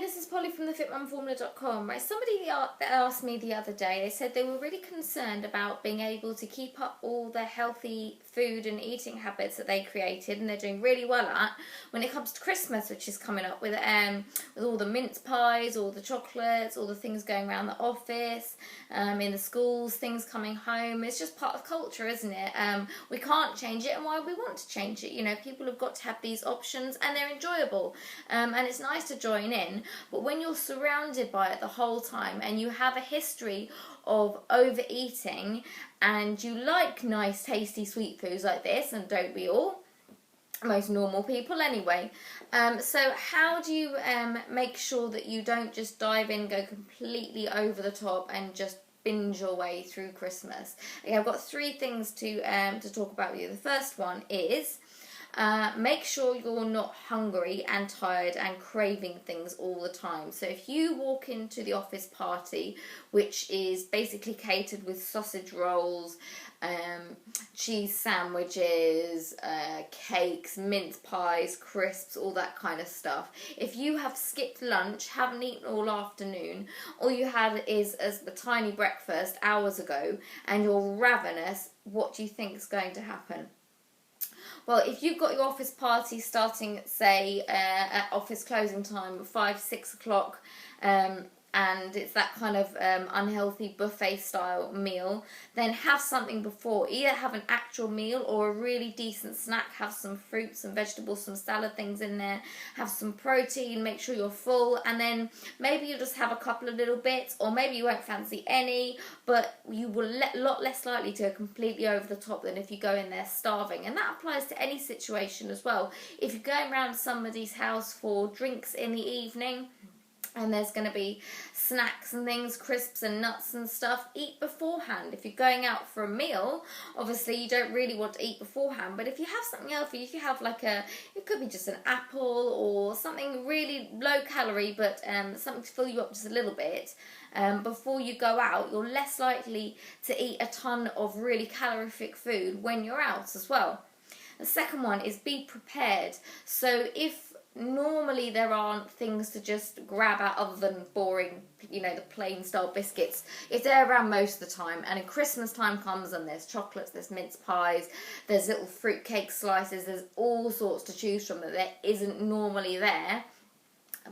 this is Polly from thefitmumformula.com. Right, somebody asked me the other day, they said they were really concerned about being able to keep up all the healthy food and eating habits that they created, and they're doing really well at when it comes to Christmas, which is coming up, with all the mince pies, all the chocolates, all the things going around the office, in the schools, things coming home. It's just part of culture, isn't it? We can't change it, and why we want to change it. You know, people have got to have these options, and they're enjoyable, and it's nice to join in. But when you're surrounded by it the whole time, and you have a history of overeating, and you like nice tasty sweet foods like this, and don't we all? Most normal people anyway. So how do you make sure that you don't just dive in, go completely over the top and just binge your way through Christmas? Okay, I've got 3 things to talk about with you. The first one is make sure you're not hungry and tired and craving things all the time. So if you walk into the office party, which is basically catered with sausage rolls, cheese sandwiches, cakes, mince pies, crisps, all that kind of stuff. If you have skipped lunch, haven't eaten all afternoon, all you had is a tiny breakfast hours ago, and you're ravenous, what do you think is going to happen? Well, if you've got your office party starting, say, at office closing time, 5, 6 o'clock, and it's that kind of unhealthy buffet style meal, then have something before. Either have an actual meal or a really decent snack. Have some fruits, some vegetables, some salad things in there. Have some protein, make sure you're full, and then maybe you'll just have a couple of little bits, or maybe you won't fancy any, but you will a lot less likely to go completely over the top than if you go in there starving. And that applies to any situation as well. If you're going around somebody's house for drinks in the evening, and there's going to be snacks and things, crisps and nuts and stuff, eat beforehand. If you're going out for a meal, obviously you don't really want to eat beforehand, but if you have something else, if you have it could be just an apple or something really low calorie, but something to fill you up just a little bit, before you go out, you're less likely to eat a ton of really calorific food when you're out as well. The second one is be prepared. So if normally there aren't things to just grab out other than boring, the plain style biscuits, if they're around most of the time, and in Christmas time comes and there's chocolates, there's mince pies, there's little fruit cake slices, there's all sorts to choose from that there isn't normally there.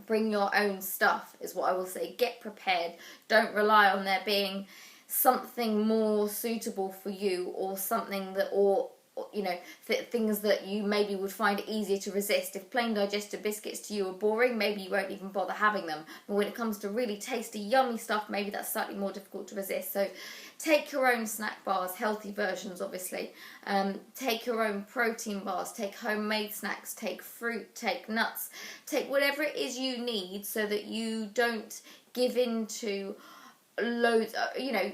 Bring your own stuff is what I will say. Get prepared. Don't rely on there being something more suitable for you, or something that, or things that you maybe would find it easier to resist. If plain digestive biscuits to you are boring, maybe you won't even bother having them. But when it comes to really tasty, yummy stuff, maybe that's slightly more difficult to resist. So take your own snack bars, healthy versions obviously. Take your own protein bars, take homemade snacks, take fruit, take nuts, take whatever it is you need, so that you don't give in to loads,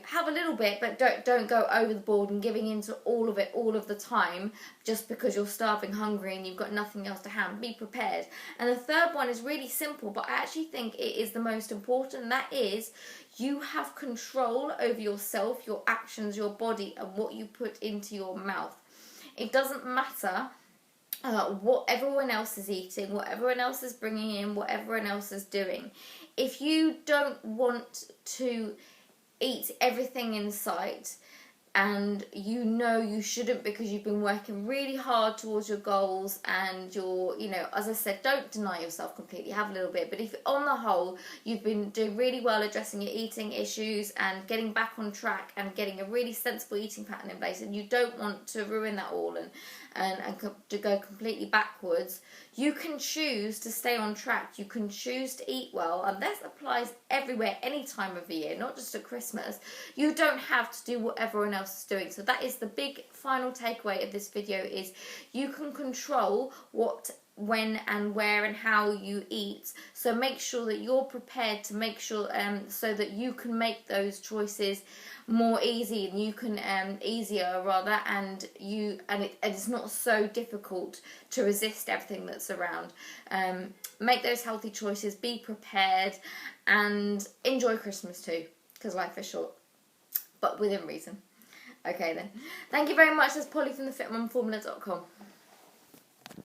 have a little bit, but don't go over the board and giving into all of it all of the time just because you're starving, hungry, and you've got nothing else to hand. Be prepared. And the third one is really simple, but I actually think it is the most important, and that is you have control over yourself, your actions, your body, and what you put into your mouth. It doesn't matter what everyone else is eating, what everyone else is bringing in, what everyone else is doing. If you don't want to eat everything in sight, and you shouldn't because you've been working really hard towards your goals, and you're, as I said, don't deny yourself completely, have a little bit. But if on the whole you've been doing really well addressing your eating issues and getting back on track and getting a really sensible eating pattern in place, and you don't want to ruin that all and to go completely backwards, you can choose to stay on track. You can choose to eat well, and that applies everywhere, any time of the year, not just at Christmas. You don't have to do what everyone else is doing. So that is the big final takeaway of this video, is you can control what, when and where and how you eat. So make sure that you're prepared to make sure so that you can make those choices more easy, and you can easier rather, and it's not so difficult to resist everything that's around. Make those healthy choices, be prepared, and enjoy Christmas too, because life is short, but within reason. Okay then, thank you very much. That's Polly from thefitmumformula.com.